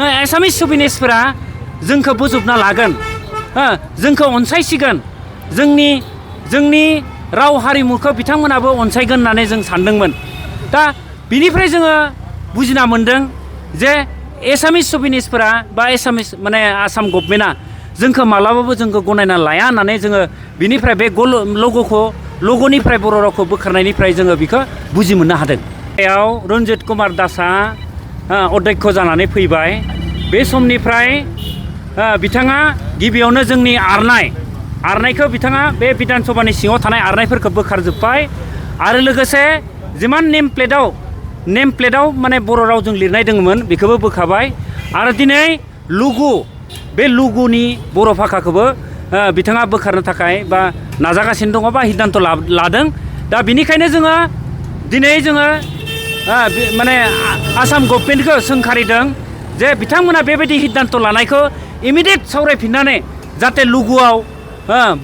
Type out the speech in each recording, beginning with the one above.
एसामिस सुबिनिसफोरा जोंखौ बोजबना लागोन, जोंखौ अनसायसिगोन, जोंनि राव हारिमुखौ बिथांमोनाबो अनसायगोन होननानै जों सानदोंमोन। दा बिनिफ्राय जोङो बुजिना मोन्दों जे एसामिस सुबिनिसफोरा बा एसामिस माने आसाम गभर्नमेन्टआ जोंखौ मालाबाबो जोंखौ गनायना लाया होननानै जोङो बिनिफ्राय बे लग'निफ्राय बर' रावखौ बोखारनायनिफ्राय जोङो बेखौ बुजि मोननो हादों। बेयाव रन्जित कुमार दासआ अध्यक्ष जानानै फैबाय। बे समनिफ्राय बिथाङा गिबियावनो जोंनि आरनायखौ बिथाङा बे बिधान सभानि सिङाव थानाय आरनायफोरखौ बोखारजोब्बाय आरो लोगोसे जिमान नेम प्लेटआव माने बर' रावजों लिरनाय दङमोन बेखौबो बोखाबाय आरो दिनै बे लुगुनि बर' भाषाखौबो बिथाङा बोखारनो थाखाय बा नाजागासिनो दङ बा सिद्धान्त लादों। दा बिनिखायनो जोङो दिनै माने आसाम गभर्नमेन्टखौ सोंखारिदों जे बिथांमोना बेबायदि सिद्धान्त लानायखौ इमिडियेट सावरायफिननानै जाहाथे लुगुआव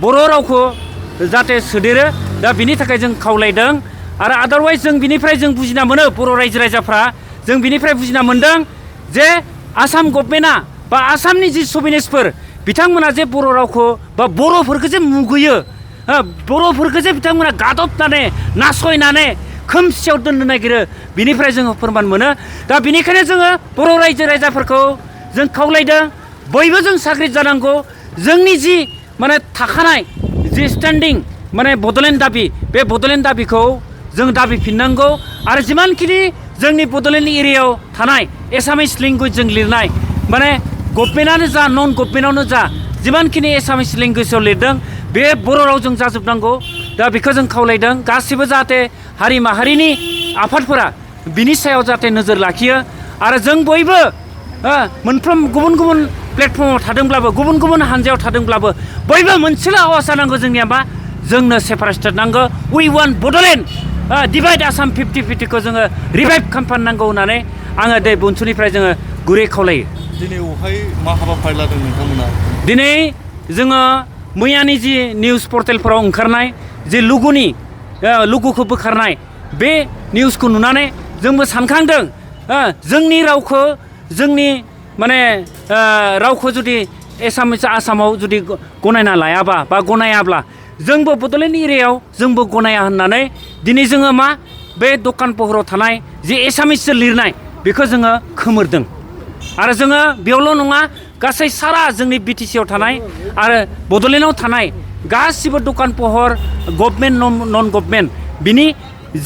बर' रावखौ जाहाथे सोदेरो। दा बिनि थाखाय जों खावलायदों आरो आदारवाइज जों बिनिफ्राय जों बुजिना मोनो बर' रायजो राजाफ्रा जों बिनिफ्राय बुजिना मोन्दों जे आसाम गभर्नमेन्टआ बा आसामनि जि सुबिनिसफोर बिथांमोना जे बर' रावखौ बा बर'फोरखौ जे मुगैयो, बर'फोरखौ जे बिथांमोना गादबनानै नासयनानै खोमसियाव दोननो नागिरो बिनिफ्राय जोङो फोरमान मोनो। दा बिनिखायनो जोङो बर' रायजो राजाफोरखौ जों खावलायदों बयबो जों साग्रिद जानांगौ। जोंनि जि माने थाखानाय जि स्टेन्डिं माने बड'लेण्ड दाबि, बे बड'लेण्ड दाबिखौ जों दाबिफिननांगौ आरो जिमानखिनि जोंनि बड'लेण्ड एरियायाव थानाय एसामिस लेंगुवेजजों लिरनाय माने गभर्नमेन्टआनो जा नन गभर्नमेन्टआवनो जा जिमानखिनि एसामिस लेंगुवेजाव लिरदों बे बर' रावजों जाजोबनांगौ। दा बेखौ जों खावलायदों गासिबो जाहाथे हारि माहारिनि आफादफोरा बिनि सायाव जाहाथे नोजोर लाखियो आरो जों बयबो मोनफ्रोम गुबुन गुबुन प्लेटफर्माव थादोंब्लाबो गुबुन गुबुन हानजायाव थादोंब्लाबो बयबो मोनसेल' आवाज जानांगौ जोंनिया मा जोंनो सेपारेट स्टेट नांगौ। उइ वान्ट बड'लेण्ड, डिभाइड आसाम 50-50खौ जोङो रिभाइभ खालामफिननांगौ होननानै आङो बे बुनसुनिफ्राय जोङो गुरै खावलायो। दिनै अहाय मा हाबाफारि लादों नोंथांमोना? दिनै जोङो मैयानि जि निउस पर्टेलफोराव ओंखारनाय जे लुगुखौ बोखारनाय बे निउसखौ नुनानै जोंबो सानखांदों जोंनि रावखौ माने रावखौ जुदि आसामाव जुदि गनायना लायाबा बा गनायाब्ला जोंबो बड'लेण्ड एरियायाव जोंबो गनाया होननानै दिनै जोङो मा बे दखान सहराव थानाय जे एसामिसजों लिरनाय बेखौ जोङो खोमोरदों आरो जोङो बेयावल' नङा गासै सारा जोंनि बिटिसिआव थानाय आरो बड'लेण्डआव थानाय गासिबो दखान सहर गभर्नमेन्ट नन गभर्नमेन्ट बिनि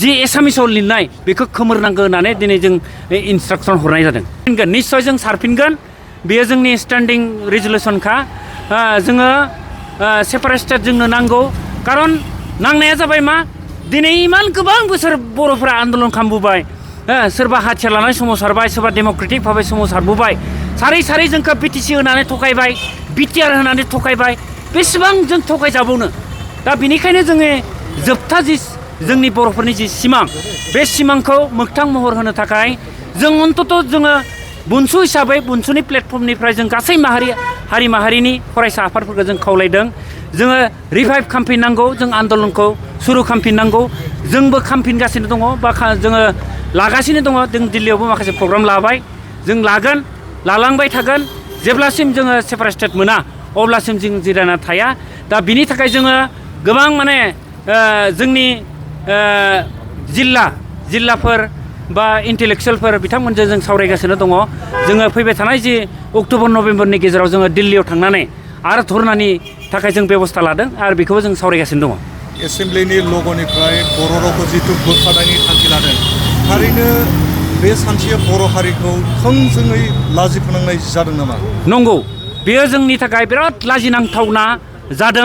जि एसामिसाव लिरनाय बेखौ खोमोरनांगौ होननानै दिनै जों इन्सट्राक्सन हरनाय जादों। निस्सय जों सारफिनगोन, बेयो जोंनि स्टेन्डिं रेजुलेसनखा। जोङो सेपारेट स्टेट जोंनो नांगौ, खारन नांनाया जाबाय मा दिनै इमान गोबां बोसोर बर'फोरा आन्दलन खालामबोबाय, सोरबा हाथियार लानानै सोमावसारबाय, सोरबा डेम'क्रेटिक भाबै सोमावसारबोबाय, सारै जोंखौ बिटिसि होनानै थगायबाय, बिटिआर होनानै थगायबाय, बेसेबां जों थगायजाबावनो। दा बिनिखायनो जोङो जोबथा जि जोंनि बर'फोरनि जि सिमां बे सिमांखौ मोगथां महर होनो थाखाय जों अन्तत जोङो बुनसु हिसाबै बुनसुनि प्लेटफर्मनिफ्राय जों गासै हारि माहारिनि फरायसा आफादफोरखौ जों खावलायदों जोङो रिभाइभ खालामफिननांगौ, जों आन्दलनखौ सुरु खालामफिननांगौ। जोंबो खालामफिनगासिनो दङ बा जोङो लागासिनो दङ। जों दिल्लीयावबो माखासे प्रग्राम लाबाय, जों लालांबाय थागोन जेब्लासिम जोङो सेपारेट स्टेट मोना अब्लासिम जों जिरायना थाया। दा बिनि थाखाय जोङो गोबां माने जोंनि जिल्लाफोर बा इन्टेलेक्सुयेलफोर बिथांमोनजों जों सावरायगासिनो दङ। जोङो फैबाय थानाय जि अक्ट'बर नभेम्बरनि गेजेराव जोङो दिल्लीयाव थांनानै आरो धरनानि थाखाय जों बेबस्था लादों आरो बेखौबो जों सावरायगासिनो दङ। एसेमब्लिनि लग'निफ्राय बर' रावखौ जिथु बोखारनायनि थांखि लादों, थारैनो बे सानस्रिया बर' हारिखौ थोंजोङै लाजिफोनांनाय जादों नामा? नंगौ, बेयो जोंनि थाखाय बिराद लाजिनांथावना जादों।